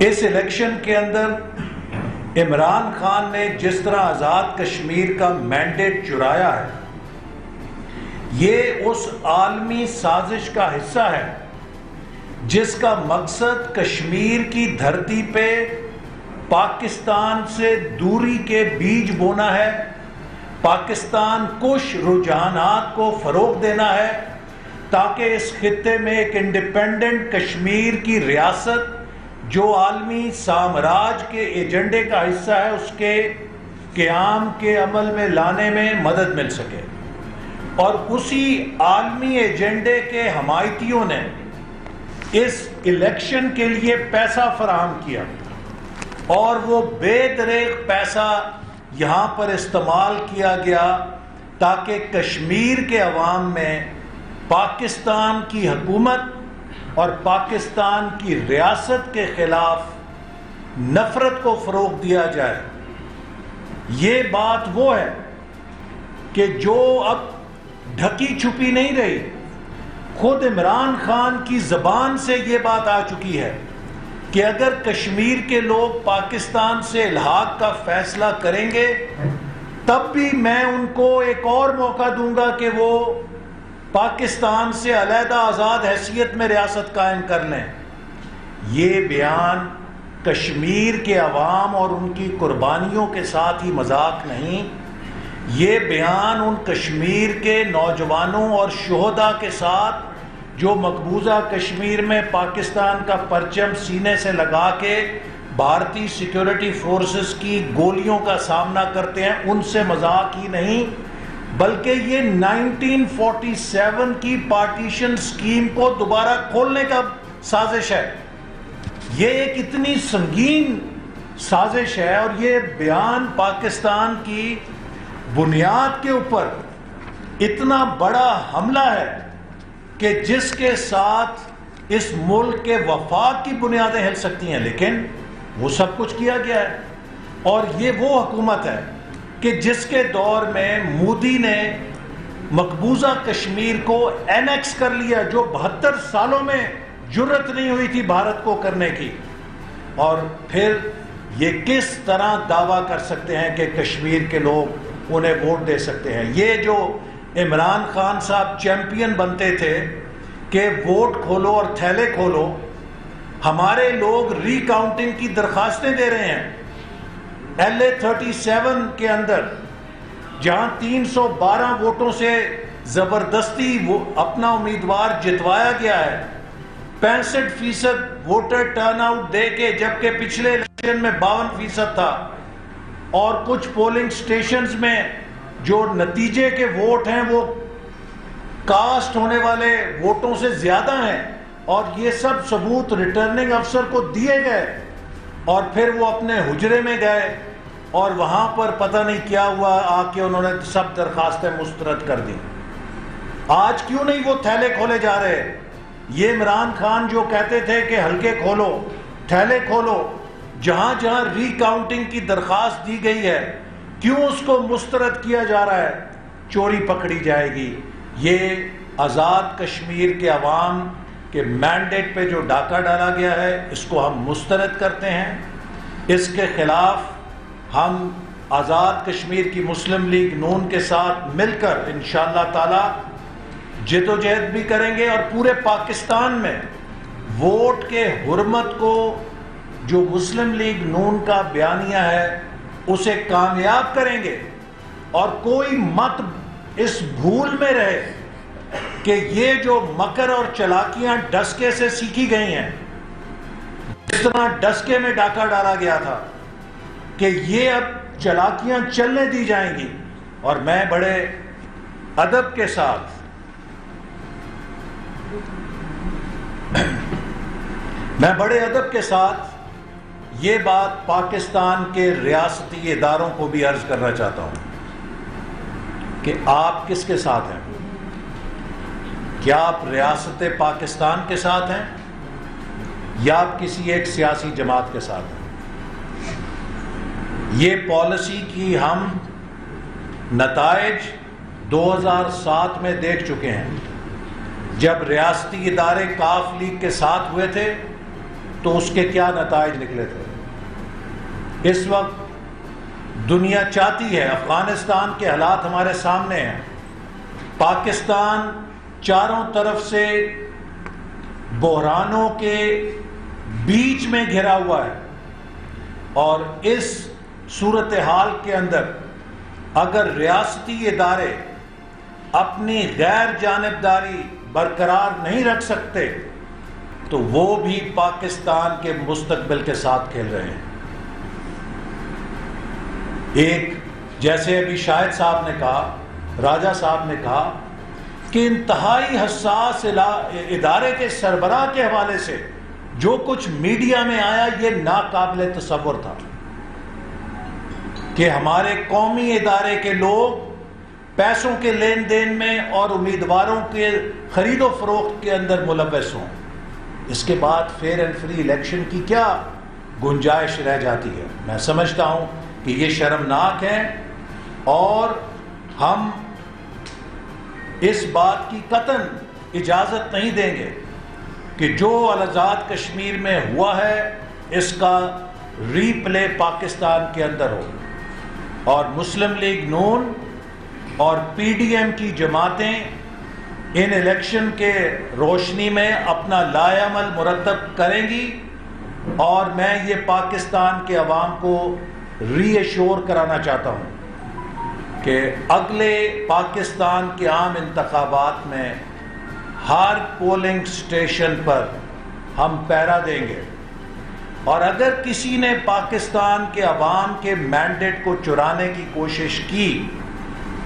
اس الیکشن کے اندر عمران خان نے جس طرح آزاد کشمیر کا مینڈیٹ چرایا ہے، یہ اس عالمی سازش کا حصہ ہے جس کا مقصد کشمیر کی دھرتی پہ پاکستان سے دوری کے بیج بونا ہے، پاکستان کش رجحانات کو فروغ دینا ہے تاکہ اس خطے میں ایک انڈیپینڈنٹ کشمیر کی ریاست جو عالمی سامراج کے ایجنڈے کا حصہ ہے اس کے قیام کے عمل میں لانے میں مدد مل سکے. اور اسی عالمی ایجنڈے کے حمایتیوں نے اس الیکشن کے لیے پیسہ فراہم کیا اور وہ بے دریغ پیسہ یہاں پر استعمال کیا گیا تاکہ کشمیر کے عوام میں پاکستان کی حکومت اور پاکستان کی ریاست کے خلاف نفرت کو فروغ دیا جائے. یہ بات وہ ہے کہ جو اب ڈھکی چھپی نہیں رہی، خود عمران خان کی زبان سے یہ بات آ چکی ہے کہ اگر کشمیر کے لوگ پاکستان سے الحاق کا فیصلہ کریں گے تب بھی میں ان کو ایک اور موقع دوں گا کہ وہ پاکستان سے علیحدہ آزاد حیثیت میں ریاست قائم کر لیں. یہ بیان کشمیر کے عوام اور ان کی قربانیوں کے ساتھ ہی مذاق نہیں، یہ بیان ان کشمیر کے نوجوانوں اور شہداء کے ساتھ جو مقبوضہ کشمیر میں پاکستان کا پرچم سینے سے لگا کے بھارتی سیکیورٹی فورسز کی گولیوں کا سامنا کرتے ہیں، ان سے مذاق ہی نہیں بلکہ یہ 1947 کی پارٹیشن سکیم کو دوبارہ کھولنے کا سازش ہے. یہ ایک اتنی سنگین سازش ہے اور یہ بیان پاکستان کی بنیاد کے اوپر اتنا بڑا حملہ ہے کہ جس کے ساتھ اس ملک کے وفاق کی بنیادیں ہل سکتی ہیں، لیکن وہ سب کچھ کیا گیا ہے. اور یہ وہ حکومت ہے کہ جس کے دور میں مودی نے مقبوضہ کشمیر کو اینیکس کر لیا، جو 72 سالوں میں جرت نہیں ہوئی تھی بھارت کو کرنے کی. اور پھر یہ کس طرح دعویٰ کر سکتے ہیں کہ کشمیر کے لوگ انہیں ووٹ دے سکتے ہیں؟ یہ جو عمران خان صاحب چیمپئن بنتے تھے کہ ووٹ کھولو اور تھیلے کھولو، ہمارے لوگ ری کاؤنٹنگ کی درخواستیں دے رہے ہیں. LA-37 کے اندر جہاں 312 ووٹوں سے زبردستی وہ اپنا امیدوار جتوایا گیا ہے، 65% ووٹر ٹرن آؤٹ دے کے، جبکہ پچھلے الیکشن میں 52% تھا. اور کچھ پولنگ سٹیشنز میں جو نتیجے کے ووٹ ہیں وہ کاسٹ ہونے والے ووٹوں سے زیادہ ہیں، اور یہ سب ثبوت ریٹرننگ افسر کو دیے گئے اور پھر وہ اپنے حجرے میں گئے اور وہاں پر پتہ نہیں کیا ہوا، آ کے انہوں نے سب درخواستیں مسترد کر دی. آج کیوں نہیں وہ تھیلے کھولے جا رہے؟ یہ عمران خان جو کہتے تھے کہ حلقے کھولو، تھیلے کھولو، جہاں جہاں ری کاؤنٹنگ کی درخواست دی گئی ہے کیوں اس کو مسترد کیا جا رہا ہے؟ چوری پکڑی جائے گی۔ یہ آزاد کشمیر کے عوام کے مینڈیٹ پہ جو ڈاکہ ڈالا گیا ہے اس کو ہم مسترد کرتے ہیں۔ اس کے خلاف ہم آزاد کشمیر کی مسلم لیگ نون کے ساتھ مل کر انشاءاللہ تعالی جدوجہد بھی کریں گے، اور پورے پاکستان میں ووٹ کے حرمت کو جو مسلم لیگ نون کا بیانیہ ہے اسے کامیاب کریں گے۔ اور کوئی مت اس بھول میں رہے کہ یہ جو مکر اور چلاکیاں ڈسکے سے سیکھی گئی ہیں، جس طرح ڈسکے میں ڈاکہ ڈالا گیا تھا، کہ یہ اب چلاکیاں چلنے دی جائیں گی۔ اور میں بڑے ادب کے ساتھ یہ بات پاکستان کے ریاستی اداروں کو بھی عرض کرنا چاہتا ہوں کہ آپ کس کے ساتھ ہیں؟ کیا آپ ریاست پاکستان کے ساتھ ہیں یا آپ کسی ایک سیاسی جماعت کے ساتھ ہیں؟ یہ پالیسی کی ہم نتائج 2007 میں دیکھ چکے ہیں۔ جب ریاستی ادارے کاف لیگ کے ساتھ ہوئے تھے تو اس کے کیا نتائج نکلے تھے۔ اس وقت دنیا چاہتی ہے، افغانستان کے حالات ہمارے سامنے ہیں، پاکستان چاروں طرف سے بحرانوں کے بیچ میں گھرا ہوا ہے، اور اس صورتحال کے اندر اگر ریاستی ادارے اپنی غیر جانبداری برقرار نہیں رکھ سکتے تو وہ بھی پاکستان کے مستقبل کے ساتھ کھیل رہے ہیں۔ ایک جیسے ابھی شاہد صاحب نے کہا، راجہ صاحب نے کہا کہ انتہائی حساس ادارے کے سربراہ کے حوالے سے جو کچھ میڈیا میں آیا یہ ناقابل تصور تھا کہ ہمارے قومی ادارے کے لوگ پیسوں کے لین دین میں اور امیدواروں کے خرید و فروخت کے اندر ملوث ہوں۔ اس کے بعد فیئر اینڈ فری الیکشن کی کیا گنجائش رہ جاتی ہے؟ میں سمجھتا ہوں کہ یہ شرمناک ہے، اور ہم اس بات کی قطعاً اجازت نہیں دیں گے کہ جو آزاد کشمیر میں ہوا ہے اس کا ری پلے پاکستان کے اندر ہو۔ اور مسلم لیگ نون اور پی ڈی ایم کی جماعتیں ان الیکشن کے روشنی میں اپنا لائحہ عمل مرتب کریں گی، اور میں یہ پاکستان کے عوام کو ری ایشور کرانا چاہتا ہوں کہ اگلے پاکستان کے عام انتخابات میں ہر پولنگ سٹیشن پر ہم پہرا دیں گے، اور اگر کسی نے پاکستان کے عوام کے مینڈیٹ کو چرانے کی کوشش کی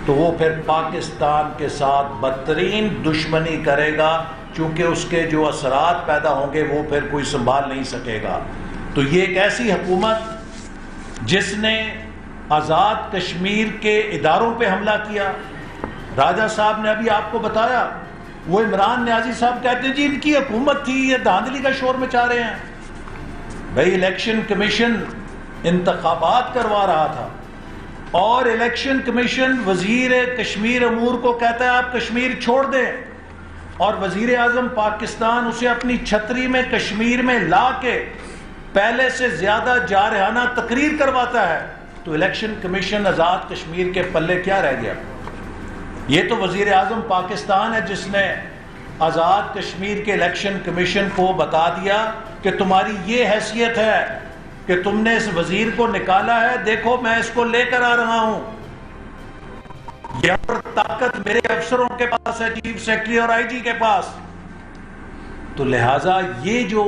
تو وہ پھر پاکستان کے ساتھ بدترین دشمنی کرے گا، چونکہ اس کے جو اثرات پیدا ہوں گے وہ پھر کوئی سنبھال نہیں سکے گا۔ تو یہ ایک ایسی حکومت جس نے آزاد کشمیر کے اداروں پہ حملہ کیا، راجہ صاحب نے ابھی آپ کو بتایا، وہ عمران نیازی صاحب کہتے ہیں جی ان کی حکومت تھی، یہ دھاندلی کا شور مچا رہے ہیں۔ بھائی الیکشن کمیشن انتخابات کروا رہا تھا، اور الیکشن کمیشن وزیر کشمیر امور کو کہتا ہے آپ کشمیر چھوڑ دیں، اور وزیر اعظم پاکستان اسے اپنی چھتری میں کشمیر میں لا کے پہلے سے زیادہ جارحانہ تقریر کرواتا ہے، تو الیکشن کمیشن آزاد کشمیر کے پلے کیا رہ گیا؟ یہ تو وزیر اعظم پاکستان ہے جس نے آزاد کشمیر کے الیکشن کمیشن کو بتا دیا کہ تمہاری یہ حیثیت ہے کہ تم نے اس وزیر کو نکالا ہے، دیکھو میں اس کو لے کر آ رہا ہوں، یہ طاقت میرے افسروں کے پاس ہے، چیف سیکرٹری اور آئی جی کے پاس۔ تو لہٰذا یہ جو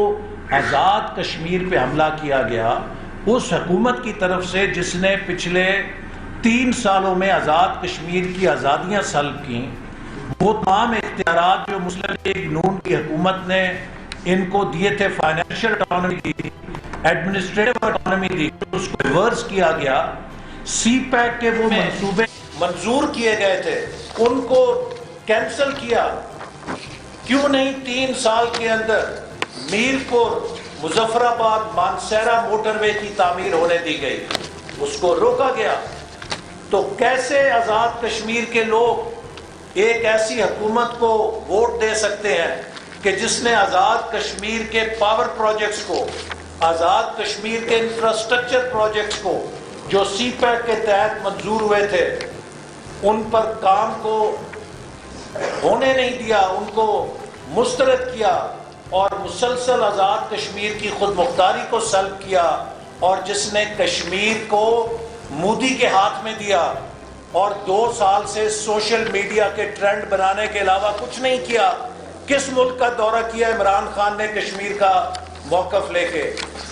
آزاد کشمیر پہ حملہ کیا گیا اس حکومت کی طرف سے جس نے پچھلے 3 سالوں میں آزاد کشمیر کی آزادیاں سلب کی، وہ تمام اختیارات جو مسلم لیگ نون کی حکومت نے ان کو دیے تھے، فائنینشیل اٹانومی دی تھی، ایڈمنسٹریٹو اٹانومی دی، اس کو ریورس کیا گیا۔ سی پیک کے وہ منصوبے منظور کیے گئے تھے ان کو کینسل کیا۔ کیوں نہیں 3 سال کے اندر میرپور مظفر آباد مانسہرہ موٹر وے کی تعمیر ہونے دی گئی، اس کو روکا گیا۔ تو کیسے آزاد کشمیر کے لوگ ایک ایسی حکومت کو ووٹ دے سکتے ہیں کہ جس نے آزاد کشمیر کے پاور پروجیکٹس کو، آزاد کشمیر کے انفراسٹرکچر پروجیکٹس کو جو سی پیک کے تحت منظور ہوئے تھے ان پر کام کو ہونے نہیں دیا، ان کو مسترد کیا اور مسلسل آزاد کشمیر کی خود مختاری کو سلب کیا، اور جس نے کشمیر کو مودی کے ہاتھ میں دیا اور 2 سال سے سوشل میڈیا کے ٹرینڈ بنانے کے علاوہ کچھ نہیں کیا۔ کس ملک کا دورہ کیا عمران خان نے کشمیر کا موقف لے کے؟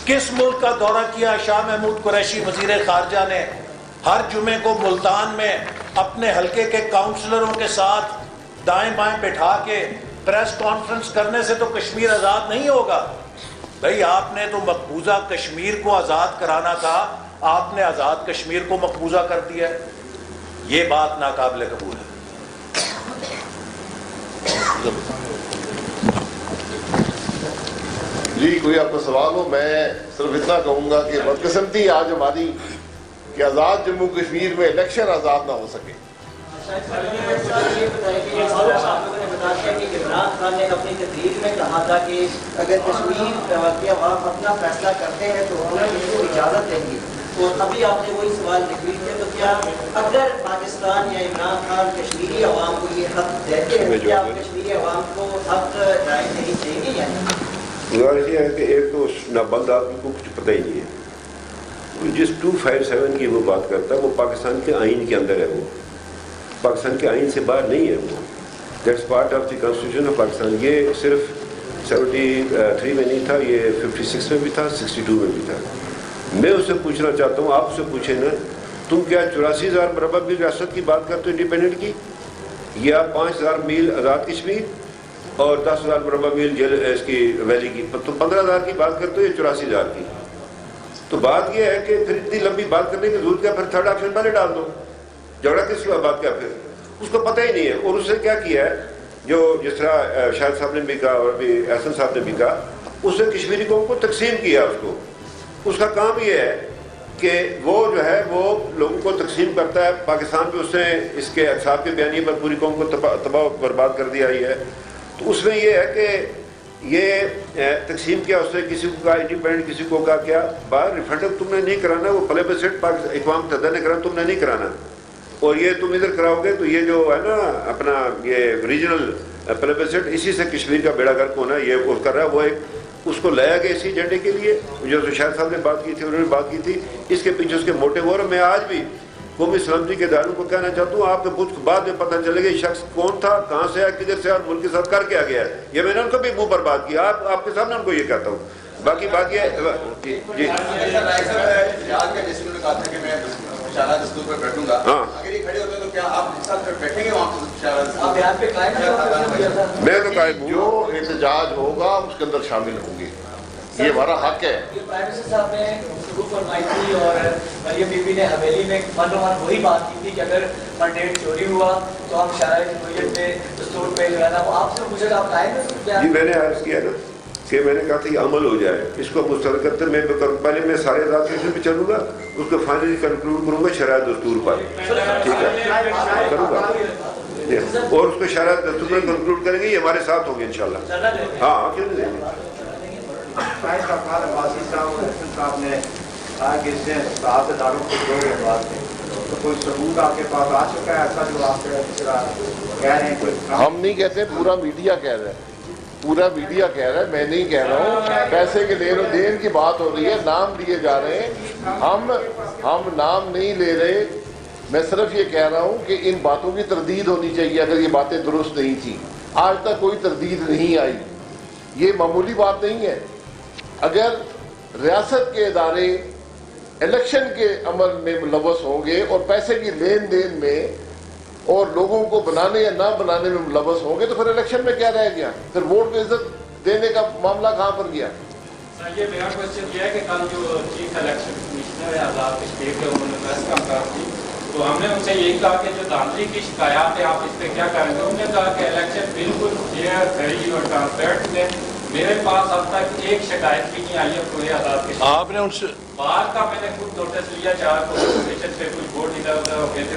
کس ملک کا دورہ کیا شاہ محمود قریشی وزیر خارجہ نے؟ ہر جمعے کو ملتان میں اپنے حلقے کے کاؤنسلروں کے ساتھ دائیں بائیں بٹھا کے پریس کانفرنس کرنے سے تو کشمیر آزاد نہیں ہوگا۔ بھئی آپ نے تو مقبوضہ کشمیر کو آزاد کرانا تھا، آپ نے آزاد کشمیر کو مقبوضہ کر دیا ہے۔ یہ بات ناقابل قبول ہے۔ جی کوئی آپ کا سوال ہو؟ میں صرف اتنا کہوں گا کہ بدقسمتی آج ہماری کہ آزاد جموں کشمیر میں الیکشن آزاد نہ ہو سکے۔ عمران خان نے اپنی تقریر میں کہا تھا کہ اگر کشمیر کے عوام اپنا فیصلہ کرتے ہیں تو ہم ان کو اجازت دیں گے، اور ابھی آپ نے وہی سوال ریپیٹ کیا، تو کیا اگر پاکستان یا عمران خان کشمیری عوام کو یہ حق دیتے ہیں تو کیا کشمیری عوام کو حق رائے نہیں دیں گے یا نہیں؟ گزارش یہ ہے کہ ایک تو نابند آدمی کو کچھ پتہ ہی نہیں ہے، جس 257 کی وہ بات کرتا ہے وہ پاکستان کے آئین کے اندر ہے، وہ پاکستان کے آئین سے باہر نہیں ہے، وہ that's part of the constitution of Pakistan. یہ صرف 73 میں نہیں تھا، یہ 56 میں بھی تھا، 62 میں بھی تھا۔ میں اس سے پوچھنا چاہتا ہوں، آپ اس سے پوچھیں نا، تم کیا 84,000 مربع میل ریاست کی بات کرتے ہو انڈیپینڈنٹ کی، یا 5,000 میل آزاد کشمیر اور 10,000 مربع میل اس کی ویلی کی؟ تو 15,000 کی بات کرتے ہو یا 84,000 کی؟ تو بات یہ ہے کہ پھر اتنی لمبی بات کرنے کی ضرورت کیا؟ پھر تھرڈ آپشن پہلے ڈال دو، جھگڑا کس کا بات کیا؟ پھر اس کو پتہ ہی نہیں ہے۔ اور اس نے کیا کیا ہے، جو جس طرح شاہد صاحب نے بھی کہا اور بھی احسن صاحب نے بھی کہا، اس نے کشمیری قوم کو تقسیم کیا۔ اس کا کام یہ ہے کہ وہ جو ہے وہ لوگوں کو تقسیم کرتا ہے۔ پاکستان میں اس نے اس کے اقساط کے بیانیے پر پوری قوم کو تباہ برباد کر دیا ہی ہے۔ تو اس میں یہ ہے کہ یہ تقسیم کیا، اس نے کسی کو کہا انڈیپینڈنٹ، کسی کو کہا کیا باہر ریفرنڈم تم نے نہیں کرانا، وہ پلیبسسٹ اقوام متحدہ نے کرانا، تم نے نہیں کرانا، اور یہ تم ادھر کراؤ گے تو یہ جو ہے نا اپنا یہ ریجنل پلیبسسٹ، اسی سے کشمیر کا بیڑا گرک ہونا یہ وہ کر رہا ہے۔ وہ ایک اس کو لایا گیا اسی ایجنڈے کے لیے، جو شاہد صاحب نے بات کی تھی، انہوں نے بات کی تھی، اس کے پیچھے اس کے موٹو۔ اور میں آج بھی قومی سلامتی کے اداروں کو کہنا چاہتا ہوں، آپ کو بعد میں پتہ چلے گا یہ شخص کون تھا، کہاں سے آیا، کدھر سے اور ملک کے ساتھ کر کے آ گیا ہے۔ یہ میں نے ان کو بھی منہ پر بات کیا، آپ کے سامنے ان کو یہ کہتا ہوں۔ باقی بات یہ جی ہاں، میں تو قائم ہوں، جو احتجاج ہوگا اس کے اندر شامل ہوں گے، یہ ہمارا حق ہے۔ پرائم منسٹر صاحب نے گفتگو فرمائی تھی اور مریم بی بی نے حویلی میں من و من وہی بات کی تھی کہ اگر منڈیٹ چوری ہوا تو ہم شرائع جمہوریت میں دستور پہ جو ہے نا وہ آپ سے پوچھے آپ قائم ہیں؟ جی میں نے عرض کیا نا کہ میں نے کہا تھا یہ عمل ہو جائے، اس کو مسترد کرتے میں پہلے میں سارے آزاد کشمیر پہ چلوں گا، اس کو فائنلی کنکلوڈ کروں گا شرائع دستور پر، ٹھیک ہے کروں گا، اور اس کو شرائع دستور پر کنکلوڈ کریں گے، یہ ہمارے ساتھ ہوں گے انشاءاللہ۔ ہاں کیوں نہیں دیں گے؟ صاحب نے کہا کہ اس نے سات اداروں کو جوڑ کے بات ہے، تو کوئی ثبوت آپ کے پاس آ چکا ہے ایسا جو آپ کہہ رہے ہیں؟ کوئی ہم نہیں کہتے، پورا میڈیا کہہ رہا ہے، پورا میڈیا کہہ رہا ہے، میں نہیں کہہ رہا ہوں۔ پیسے کے لین و دین کی بات ہو رہی ہے، نام لیے جا رہے ہیں، ہم نام نہیں لے رہے۔ میں صرف یہ کہہ رہا ہوں کہ ان باتوں کی تردید ہونی چاہیے اگر یہ باتیں درست نہیں تھیں۔ آج تک کوئی تردید نہیں آئی، یہ معمولی بات نہیں ہے۔ اگر ریاست کے ادارے الیکشن کے عمل میں ملوث ہوں گے اور پیسے کی لین دین میں اور لوگوں کو بنانے یا نہ بنانے میں ملوث ہوں گے تو پھر الیکشن میں کیا رہ گیا؟ پھر ووٹ کو عزت دینے کا معاملہ کہاں پر گیا؟ سر یہ میرا کوشچن یہ ہے کہ کل جو چیف الیکشن کمشنر ہے آزاد کشمیر کے، انہوں نے پریس کانفرنس کی تو ہم نے ان سے یہی کہا کہ جو دھاندلی کی شکایات ہے آپ اس پہ کیا کریں گے؟ انہوں نے کہا کہ الیکشن بالکل فیئر، فری اور ٹرانسپیرنٹ ہے۔ میرے پاس اب تک ایک شکایت بھی نہیں آئی ہے پورے آزاد کشمیر۔ آپ نے ان سے باہر کا میں نے خود نوٹس لیا، 4 پولیس اسٹیشن پہ کچھ بورڈ ادھر ادھر ہو گئے تھے،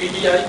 PTI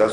10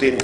3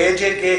AJK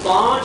5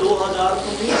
2019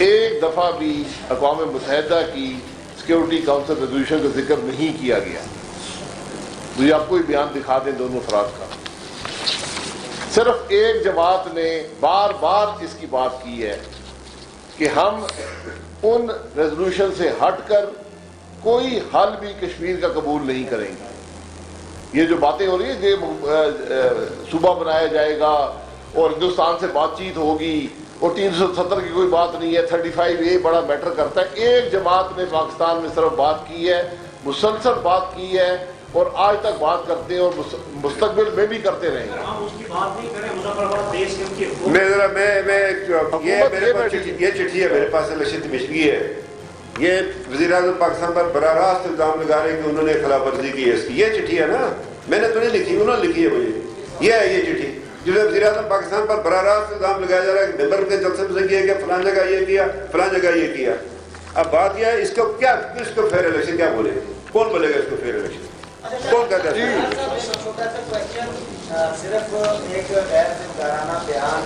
ایک دفعہ بھی اقوام متحدہ کی سیکورٹی کونسل ریزولوشن کا ذکر نہیں کیا گیا. مجھے آپ کو بیان دکھا دیں دونوں افراد کا. صرف ایک جماعت نے بار بار اس کی بات کی ہے کہ ہم ان ریزولوشن سے ہٹ کر کوئی حل بھی کشمیر کا قبول نہیں کریں گے. یہ جو باتیں ہو رہی ہیں کہ صوبہ بنایا جائے گا اور ہندوستان سے بات چیت ہوگی اور 370 کی کوئی بات نہیں ہے, 35A بڑا میٹر کرتا ہے. ایک جماعت نے پاکستان میں صرف بات کی ہے, مسلسل بات کی ہے اور آج تک بات کرتے ہیں اور مستقبل میں بھی کرتے رہیں گے. ہم اس کی بات نہیں کریں, مظفرآباد دیش کے ان کی یہ چٹھی ہے میرے پاس الیکشن کمیشن کی ہے. یہ وزیر اعظم پاکستان پر براہ راست الزام لگا رہے ہیں کہ انہوں نے خلاف ورزی کی ہے اس کی. یہ چٹھی ہے نا, میں نے تو نہیں لکھی, انہوں نے لکھی ہے مجھے. یہ ہے یہ چٹھی جس میں وزیر اعظم پاکستان پر براہ راست الزام لگایا جا رہا ہے کہ ممبر کے جلسے میں کیا کہ فلان جگہ یہ کیا, فلان جگہ یہ کیا. اب بات یہ ہے اس کو کیا, اس کو فیئر الیکشن کیا بولے, کون بولے گا اس کو فیئر الیکشن, کون کہتا ہے؟ چھوٹا سا کوشچن, صرف ایک غیر ذمہ بیان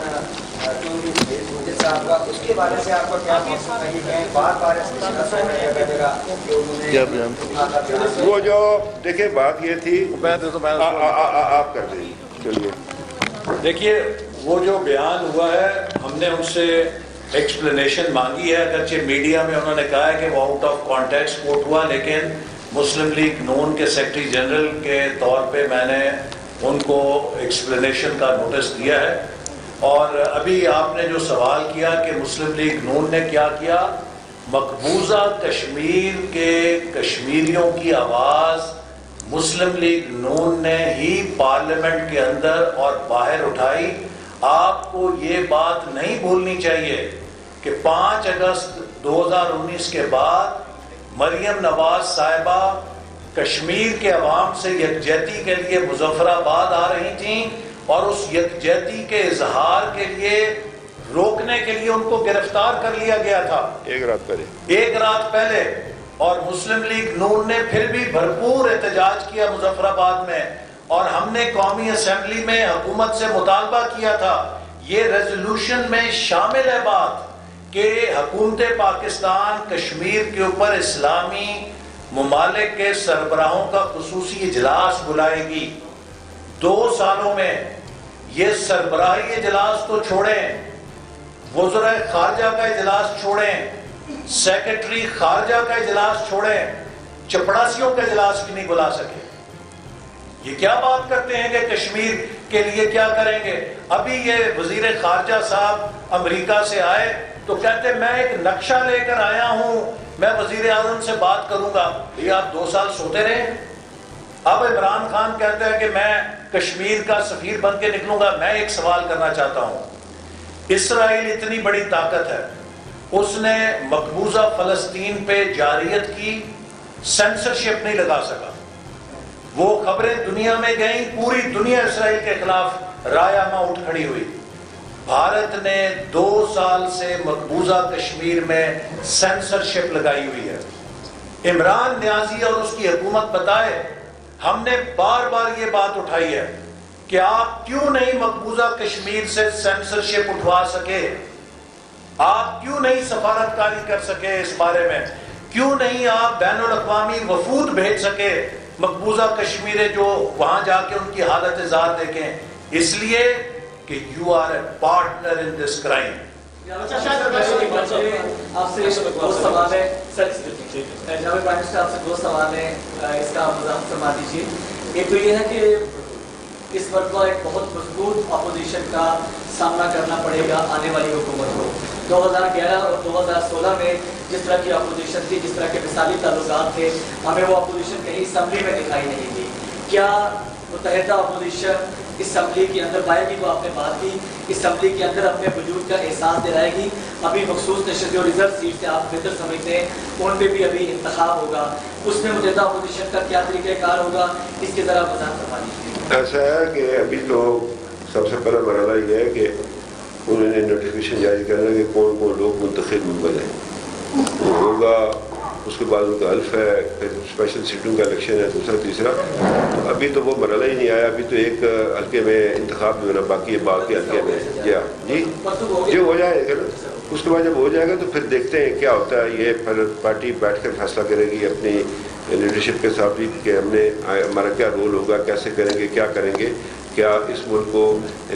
صاحب کا, اس کے بارے سے آپ کا کیا مقصد نہیں ہے؟ بار بار وہ جو دیکھیں بات یہ تھی, آپ کر دیں. چلیے دیکھیے, وہ جو بیان ہوا ہے ہم نے ان سے ایکسپلینیشن مانگی ہے. اگرچہ میڈیا میں انہوں نے کہا ہے کہ وہ آؤٹ آف کانٹیکسٹ کوٹ ہوا, لیکن مسلم لیگ نون کے سیکرٹری جنرل کے طور پہ میں نے ان کو ایکسپلینیشن کا نوٹس دیا ہے. اور ابھی آپ نے جو سوال کیا کہ مسلم لیگ نون نے کیا کیا, مقبوضہ کشمیر کے کشمیریوں کی آواز مسلم لیگ نون نے ہی پارلیمنٹ کے اندر اور باہر اٹھائی. آپ کو یہ بات نہیں بھولنی چاہیے کہ 5 اگست 2019 کے بعد مریم نواز صاحبہ کشمیر کے عوام سے یکجہتی کے لیے مظفرآباد آ رہی تھیں اور اس یکجہتی کے اظہار کے لیے روکنے کے لیے ان کو گرفتار کر لیا گیا تھا ایک رات پہلے. اور مسلم لیگ نون نے پھر بھی بھرپور احتجاج کیا مظفرآباد میں, اور ہم نے قومی اسمبلی میں حکومت سے مطالبہ کیا تھا. یہ ریزولوشن میں شامل ہے بات کہ حکومت پاکستان کشمیر کے اوپر اسلامی ممالک کے سربراہوں کا خصوصی اجلاس بلائے گی 2 سالوں میں. یہ سربراہی اجلاس تو چھوڑیں, وزراء خارجہ کا اجلاس چھوڑیں, سیکرٹری خارجہ کا اجلاس چھوڑیں, چپڑاسیوں کا اجلاس بھی نہیں بلا سکے. یہ کیا بات کرتے ہیں کہ کشمیر کے لیے کیا کریں گے. ابھی یہ وزیر خارجہ صاحب امریکہ سے آئے تو کہتے میں ایک نقشہ لے کر آیا ہوں, میں وزیر اعظم سے بات کروں گا. یہ آپ 2 سال سوتے رہے. اب عمران خان کہتا ہے کہ میں کشمیر کا سفیر بن کے نکلوں گا. میں ایک سوال کرنا چاہتا ہوں, اسرائیل اتنی بڑی طاقت ہے, اس نے مقبوضہ فلسطین پہ جارحیت کی, سینسرشپ نہیں لگا سکا. وہ خبریں دنیا میں گئیں, پوری دنیا اسرائیل کے خلاف رایامہ اٹھ کھڑی ہوئی. بھارت نے 2 سال سے مقبوضہ کشمیر میں سینسرشپ لگائی ہوئی ہے. عمران نیازی اور اس کی حکومت بتائے, ہم نے بار بار یہ بات اٹھائی ہے کہ آپ کیوں نہیں مقبوضہ کشمیر سے سینسرشپ اٹھوا سکے, آپ کیوں نہیں سفارتکاری کر سکے اس بارے میں, کیوں نہیں آپ بین الاقوامی وفود بھیج سکے مقبوضہ کشمیر جو وہاں جا کے ان کی حالت ذات دیکھیں. اس لیے کہ you are a partner in this crime. آپ سے 2 سوال ہے سر, جناب پرائم منسٹر آپ سے 2 سوال ہیں, اس کا وضاحت فرما دیجیے. ایک تو یہ ہے کہ اس مرتبہ ایک بہت مضبوط اپوزیشن کا سامنا کرنا پڑے گا آنے والی حکومت کو. 2011 اور 2016 میں جس طرح کی اپوزیشن تھی, جس طرح کے مثالی تعلقات تھے, ہمیں وہ اپوزیشن کہیں اسمبلی میں دکھائی نہیں دی. کیا متحدہ اپوزیشن اسمبلی کے اندر پائے گی؟ تو آپ نے بات کی اسمبلی کے اندر اپنے وجود کا احساس دلائے گی. ابھی مخصوص نشست جو ریزرو سیٹ سے آپ بہتر سمجھتے ہیں, ان پہ بھی ابھی انتخاب ہوگا, اس میں متحدہ اپوزیشن کا کیا طریقہ کار ہوگا, اس کے ذرا وضاحت کروا دیجیے. ایسا ہے کہ ابھی تو سب سے پہلا مرحلہ یہ ہے کہ انہوں نے نوٹیفکیشن جاری کرنا کہ کون کون لوگ منتخب ممبر ہیں. وہ ہوگا اس کے بعد ان کا حلف ہے، پھر اسپیشل سیٹوں کا الیکشن ہے، دوسرا تیسرا. تو ابھی تو وہ مرحلہ ہی نہیں آیا. ابھی تو ایک حلقے میں انتخاب جو ہے نا باقی ہے، باغ کے حلقے میں. جی ہو جائے گا. اس کے بعد جب ہو جائے گا تو پھر دیکھتے ہیں کیا ہوتا ہے. یہ پھر پارٹی بیٹھ کر فیصلہ کرے گی اپنی لیڈرشپ کے ساتھ بھی کہ ہمارا کیا رول ہوگا، کیسے کریں گے، کیا کریں گے. کیا اس ملک کو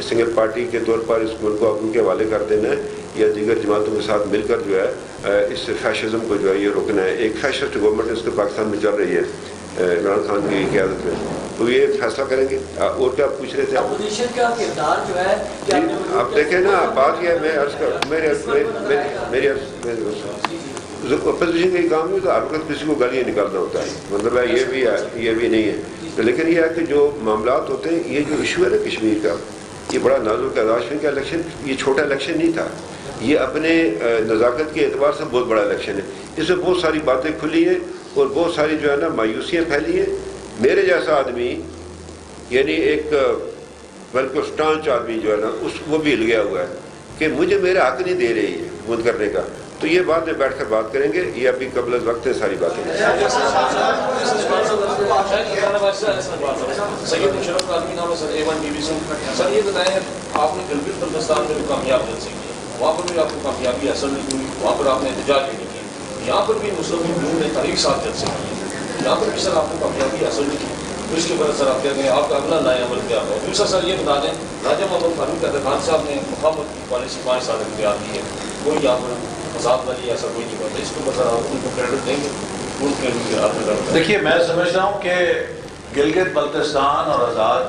سنگل پارٹی کے طور پر اس ملک کو ان کے حوالے کر دینا ہے یا دیگر جماعتوں کے ساتھ مل کر جو ہے اس فیشزم کو جو ہے یہ روکنا ہے. ایک فیشسٹ گورنمنٹ اس کے پاکستان میں چل رہی ہے عمران خان کی قیادت میں. تو یہ فیصلہ کریں گے. اور کیا پوچھ رہے تھے آپ؟ اپوزیشن کا کردار جو ہے آپ دیکھیں نا بات یہ ہے، میں عرض کر میری اپوزیشن کا کام نہیں ہوتا. ہر وقت کسی کو گالیاں نکالنا ہوتا ہے، مطلب ہے یہ بھی ہے یہ بھی نہیں ہے. لیکن یہ ہے کہ جو معاملات ہوتے ہیں، یہ جو ایشو ہے نا کشمیر کا، یہ بڑا نازک ہے. کاشمیر کا الیکشن یہ چھوٹا الیکشن نہیں تھا، یہ اپنے نزاکت کے اعتبار سے بہت بڑا الیکشن ہے. اس میں بہت ساری باتیں کھلی ہیں اور بہت ساری جو ہے نا مایوسیاں پھیلی ہیں. میرے جیسا آدمی یعنی ایک بالکل اسٹانچ آدمی جو ہے نا وہ بھی ہل گیا ہوا ہے کہ مجھے میرا حق نہیں دے رہی ہے ووٹ کرنے کا. تو یہ بعد میں بیٹھ کر بات کریں گے. یہ ابھی قبل از وقت ہے ساری باتیں. سید مشرف عالمی نام ہے سر، A1 ٹی وی سے. سر یہ بتائیں آپ نے گلگت بلتستان میں بھی کامیاب جلسے کیے، وہاں پر بھی آپ کو کامیابی حاصل نہیں ہوئی، وہاں پر آپ نے احتجاج بھی نہیں کیا. یہاں پر بھی مسلم لیگ نے تاریخ ساتھ جلسے کیے، یہاں پر بھی سر آپ نے کامیابی حاصل نہیں کی. تو اس کے بعد سر آپ کہتے ہیں آپ کا اگلا نیا عمل کیا ہے؟ دوسرا سر یہ بتا دیں راجہ محمد فاروق خان صاحب نے مفاہمت کی پالیسی 5 سال اختیار کی ہے، کوئی یہاں پر مذاق والی ایسا کوئی نہیں بات ہے. اس کو بتا ان کو کریڈٹ دیں گے. دیکھیے میں سمجھتا ہوں کہ گلگت بلتستان اور آزاد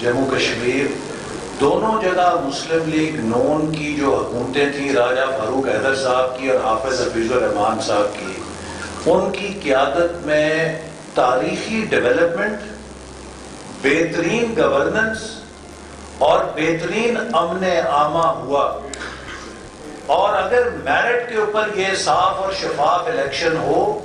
جموں کشمیر دونوں جگہ مسلم لیگ نون کی جو حکومتیں تھیں، راجہ فاروق حیدر صاحب کی اور حافظ حفیظ الرحمان صاحب کی، ان کی قیادت میں تاریخی ڈیولپمنٹ، بہترین گورننس اور بہترین امن عامہ ہوا. اور اگر میرٹ کے اوپر یہ صاف اور شفاف الیکشن ہو،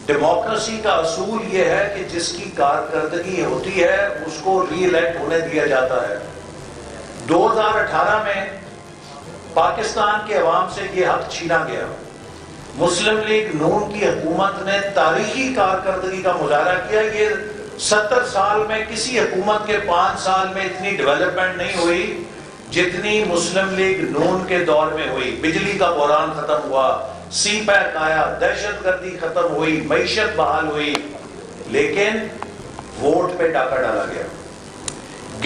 ڈیموکریسی کا اصول یہ ہے کہ جس کی کارکردگی ہوتی ہے اس کو ری الیکٹ ہونے دیا جاتا ہے. 2018 میں پاکستان کے عوام سے یہ حق چھینا گیا. مسلم لیگ نون کی حکومت نے تاریخی کارکردگی کا مظاہرہ کیا. یہ 70 سال میں کسی حکومت کے 5 سال میں اتنی ڈیولپمنٹ نہیں ہوئی جتنی مسلم لیگ نون کے دور میں ہوئی. بجلی کا بحران ختم ہوا، سی پیک آیا، دہشت گردی ختم ہوئی، معیشت بحال ہوئی، لیکن ووٹ پہ ڈاکہ ڈالا گیا.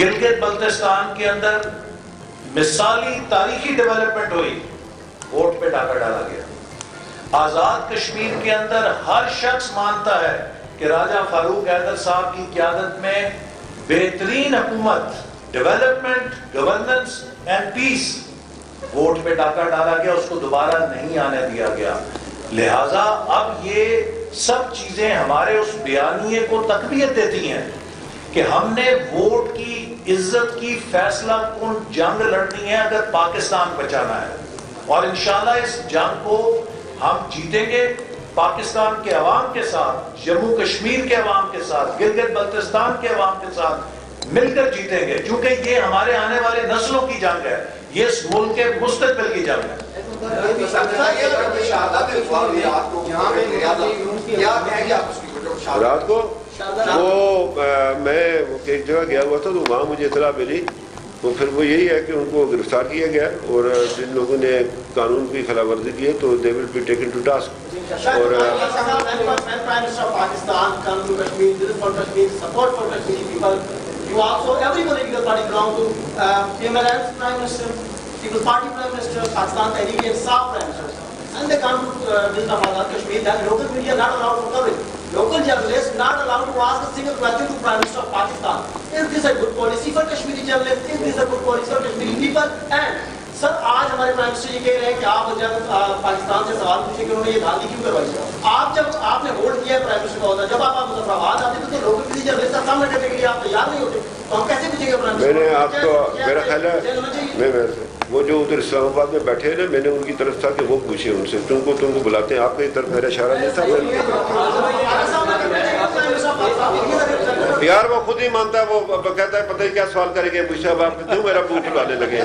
گلگت بلتستان کے اندر مثالی تاریخی ڈیولپمنٹ ہوئی، ووٹ پہ ڈاکہ ڈالا گیا. آزاد کشمیر کے اندر ہر شخص مانتا ہے کہ راجہ فاروق حیدر صاحب کی قیادت میں بہترین حکومت، development, governance and peace. Vote پہ ڈاکہ ڈالا گیا، اس کو دوبارہ نہیں آنے دیا گیا. لہٰذا اب یہ سب چیزیں ہمارے اس بیانیے کو تقویت دیتی ہیں کہ ہم نے ووٹ کی عزت کی فیصلہ کن جنگ لڑنی ہے اگر پاکستان بچانا ہے. اور انشاءاللہ اس جنگ کو ہم جیتیں گے پاکستان کے عوام کے ساتھ، جموں کشمیر کے عوام کے ساتھ، گلگت بلتستان کے عوام کے ساتھ مل کر جیتیں گے، کیونکہ یہ ہمارے آنے والے نسلوں کی جنگ ہے، یہ اس ملک کے مستقبل کی جنگ ہے. رات کو وہ میں ایک جگہ گیا ہوا تھا تو وہاں مجھے اطلاع ملی، تو پھر وہ یہی ہے کہ ان کو گرفتار کیا گیا اور جن لوگوں نے قانون کی خلاف ورزی کی ہے تو they will be taken to task. اور you also, every political party belongs to Imran's Prime Minister, People's Party Prime Minister, Pakistan Tehreek Insaf Prime Minister, and they come to visit Azad Kashmir. Then local media not allowed to cover it. Local journalists not allowed to ask a single question to Prime Minister of Pakistan. Is this a good policy for Kashmiri journalists? Is this a good policy for Kashmiri people? And سر آج ہمارے پرائم منسٹر یہ کہہ رہے ہیں کہ آپ جب پاکستان سے سوال پوچھیں کہ انہوں نے یہ دھاندلی کیوں کروائی. آپ جب آپ نے ووٹ کیا ہے پرائم منسٹر کا ہوتا ہے، جب آپ مظفر آباد آتے تھے تو لوکل میڈیا جرنلسٹ کا سامنا کرنے کے لیے آپ تیار نہیں ہوتے، تو ہم کیسے پوچھیں گے پرائم منسٹر؟ میں نے آپ کو میرا خیال ہے وہ جو ادھر اسلام آباد میں بیٹھے ہیں نا، میں نے ان کی طرف تھا کہ وہ پوچھے ان سے، تم کو بلاتے ہیں، آپ کی طرف میرا اشارہ نہیں تھا. یار وہ خود ہی مانتا ہے، وہ کہتا ہے پتہ ہی کیا سوال کریں گے مجھ سے، اب آپ کیوں میرا منہ کھلانے لگے ہیں.